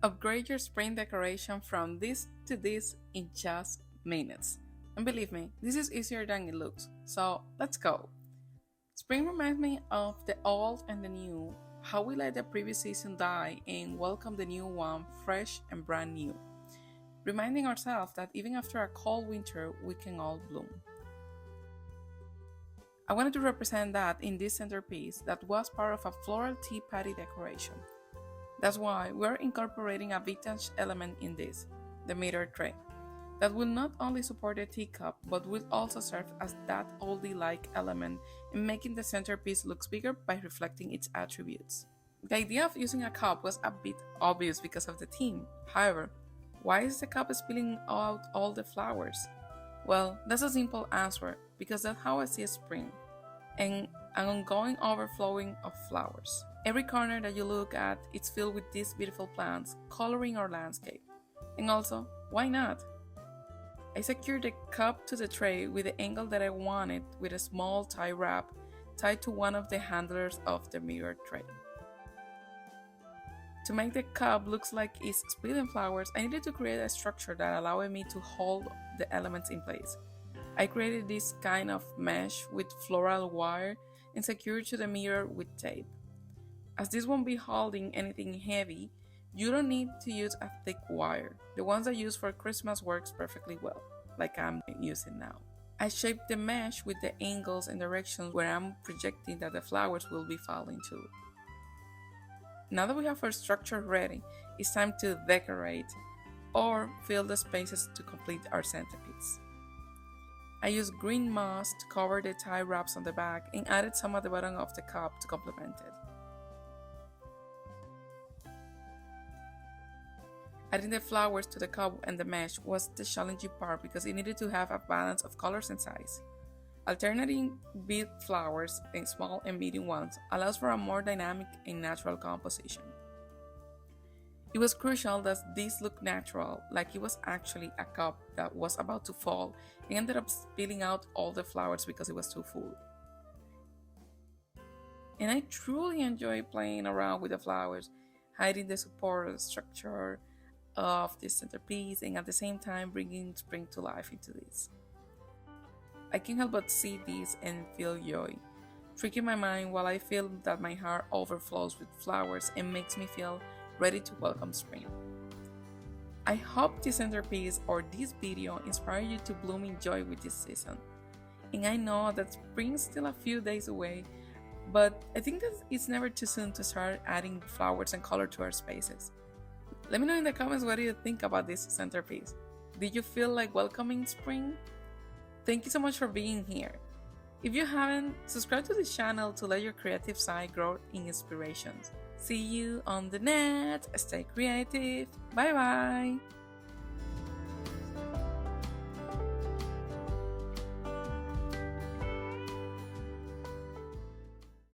Upgrade your spring decoration from this to this in just minutes. And believe me, this is easier than it looks, so let's go. Spring reminds me of the old and the new, how we let the previous season die and welcome the new one fresh and brand new. Reminding ourselves that even after a cold winter, we can all bloom. I wanted to represent that in this centerpiece that was part of a floral tea party decoration. That's why we're incorporating a vintage element in this, the mirror tray, that will not only support the teacup but will also serve as that oldie-like element in making the centerpiece look bigger by reflecting its attributes. The idea of using a cup was a bit obvious because of the theme. However, why is the cup spilling out all the flowers? Well, that's a simple answer, because that's how I see spring, and an ongoing overflowing of flowers. Every corner that you look at is filled with these beautiful plants, coloring our landscape. And also, why not? I secured the cup to the tray with the angle that I wanted with a small tie wrap tied to one of the handlers of the mirror tray. To make the cup look like it's spilling flowers, I needed to create a structure that allowed me to hold the elements in place. I created this kind of mesh with floral wire and secured to the mirror with tape. As this won't be holding anything heavy, you don't need to use a thick wire. The ones I use for Christmas works perfectly well, like I'm using now. I shaped the mesh with the angles and directions where I'm projecting that the flowers will be falling to. Now that we have our structure ready, it's time to decorate or fill the spaces to complete our centerpiece. I used green moss to cover the tie wraps on the back and added some at the bottom of the cup to complement it. Adding the flowers to the cup and the mesh was the challenging part because it needed to have a balance of colors and size. Alternating big flowers in small and medium ones allows for a more dynamic and natural composition. It was crucial that this looked natural, like it was actually a cup that was about to fall and ended up spilling out all the flowers because it was too full. And I truly enjoy playing around with the flowers, hiding the support structure of this centerpiece and at the same time bringing spring to life into this. I can't help but see this and feel joy, tricking my mind while I feel that my heart overflows with flowers and makes me feel ready to welcome spring. I hope this centerpiece or this video inspire you to bloom in joy with this season. And I know that spring's still a few days away, but I think that it's never too soon to start adding flowers and color to our spaces. Let me know in the comments what do you think about this centerpiece. Did you feel like welcoming spring? Thank you so much for being here. If you haven't, subscribe to this channel to let your creative side grow in inspirations. See you on the net. Stay creative. Bye bye.